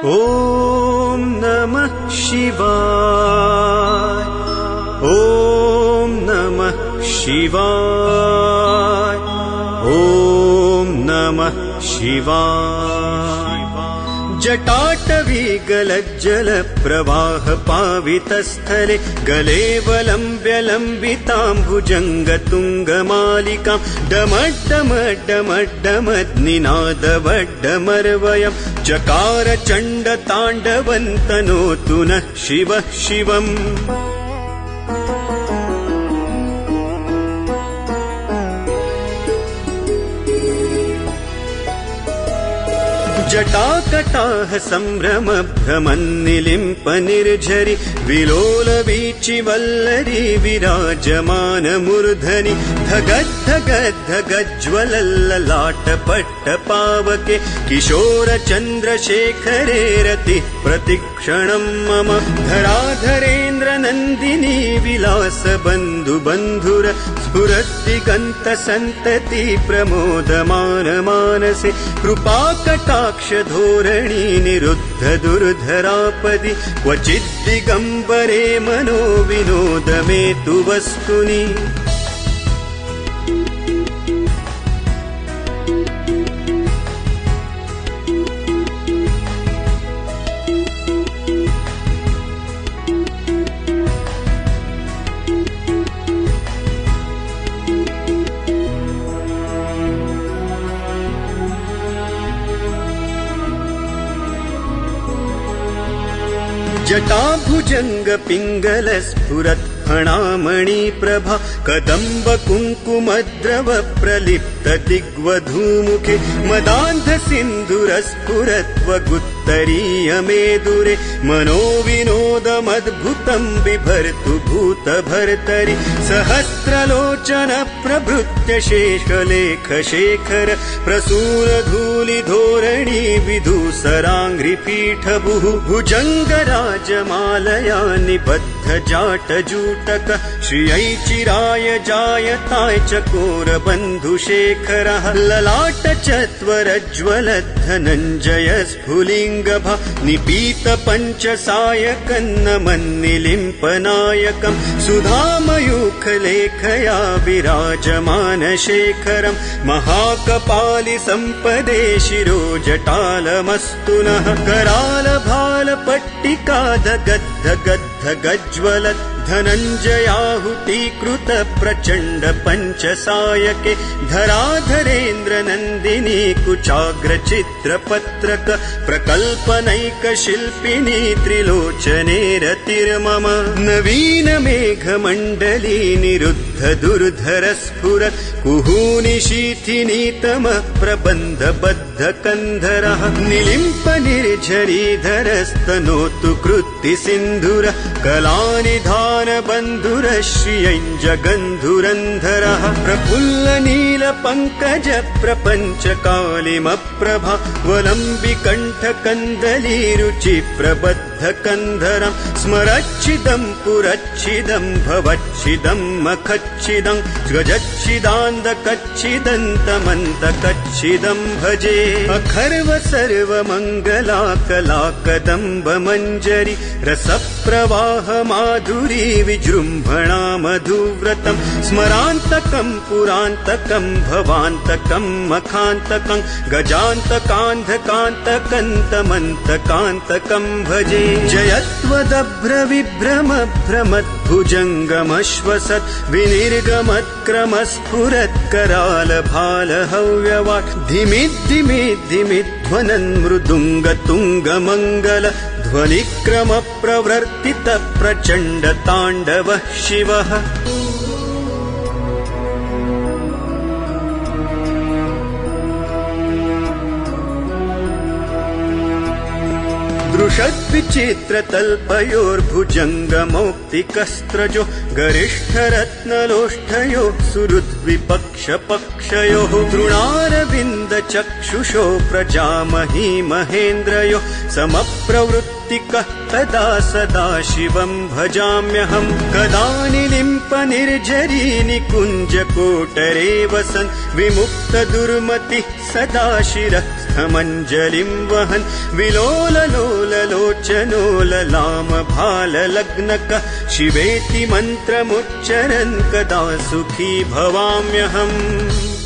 ॐ नमः शिवाय। ॐ नमः शिवाय। ॐ नमः शिवाय। जटाटवी गलज्जल प्रवाह पावितस्थले गलेवलम्ब्य लम्बिताम्बुजङ्गतुङ्गमालिकां डमड्डमड्डमड्डमद्निनादवड्डमर्वयं चकार चण्डताण्डवन्तनोतु नः शिवः शिवम्। जटाकटाह संभ्रम भ्रमन्निलिम्प निर्झरि विलोल वीचि वल्लरी विराजमान मूर्धनि धगद्धगद्धगज्ज्वलल्ललाट पावके किशोर चन्द्रशेखरे रति प्रतिक्षणं मम धराधरेन्द्र नन्दिनी विलास बन्धु बन्धुर स्फुरद्दिगन्त सन्तति प्रमोदमान मानसे कृपाकटाक्ष धोरणी निरुद्ध दुर्धरापदि क्वचिद्दिगम्बरे मनो विनोद मे तु वस्तुनि। जटाभुजंग पिंगल स्फुरत् फणामणि प्रभा कदम्ब कुङ्कुमद्रव प्रलिप्त दिग्वधूमुखे मदान्ध सिन्धुर स्फुरत्वगुत्तरीय मेदुरे मनो विनोदमद्भुतं बिभर्तु भूत भर्तरि सहस्रलोचन प्रभृत्य शेषलेख शेखर प्रसूर धूलि धोरणी विधूसराङ्घ्रिपीठ भुजङ्गराजमालया निबद्ध जाटजूटक श्रियै चिराय जायताय चकोर बन्धुशेखरः ललाट चत्वरज्ज्वल धनञ्जय स्फुलिङ्गभा निपीत पञ्चसायकन्नमन्निलिम्पनायकं सुधामयूखलेखया विराजमान शेखरं महाकपालि सम्पदे शिरो जटालमस्तु नः कराल भाल पट्टिका गद्ध गद्ध गज्ज्वल धनञ्जयाहुतीकृत प्रचण्ड पञ्चसायके धराधरेन्द्र नन्दिनी कुचाग्र चित्रपत्रक प्रकल्पनैक शिल्पिनी त्रिलोचने रतिर्मम नवीन मेघमण्डली निरुद्ध दुर्धर स्फुरत् कुहूनि शीथिनीतम प्रबन्ध बद्ध कन्धरः निलिम्प निर्झरीधरस्तनोतु कृत्ति सिन्धुर कलानि बन्धुर श्रियञ्जगन्धुरन्धरः प्रफुल्ल नील पङ्कज प्रपञ्च कालिमप्रभा वलम्बिकण्ठ कन्दली रुचि प्रबद्ध कन्धरं स्मरच्छिदं पुरच्छिदं भवच्छिदं मखच्छिदं गजच्छिदान्दकच्छिदन्तमन्तकच्छिदं भजे अखर्व सर्वमङ्गला कला कदम्ब मञ्जरी रसप्रवाह माधुरी विजृम्भणा मधुव्रतं स्मरान्तकं पुरान्तकं भवान्तकं मखान्तकं गजान्तकान्धकान्तकन्तमन्तकान्तकं भजे जयत्वदभ्र विभ्रम भ्रमद्भुजङ्गमश्वसत् विनिर्गमत्क्रमस्फुरत् कराल भाल हव्यवाट् धिमिद्धिमिद्धिमिध्वनन् मृदुङ्गतुङ्गमङ्गल ध्वनिक्रम प्रवर्तित प्रचण्ड ताण्डवः शिवः। दृशद्विचित्रतल्पयोर्भुजङ्गमौक्तिकस्त्रजो गरिष्ठरत्नलोष्ठयो सुहृद्विपक्षपक्षयोः तृणारविन्दचक्षुषो प्रजामही महेन्द्रयो समप्रवृत्तिकः तदा सदा शिवं भजाम्यहं कदा निलिम्प निर्झरी निकुञ्जकोटरे वसन् विमुक्त दुर्मतिः सदा शिरः तीर्थमञ्जलिं वहन् विलोललोललोचनो ललामभाललग्नकः शिवेति मन्त्रमुच्चरन् कदा सुखी भवाम्यहम्।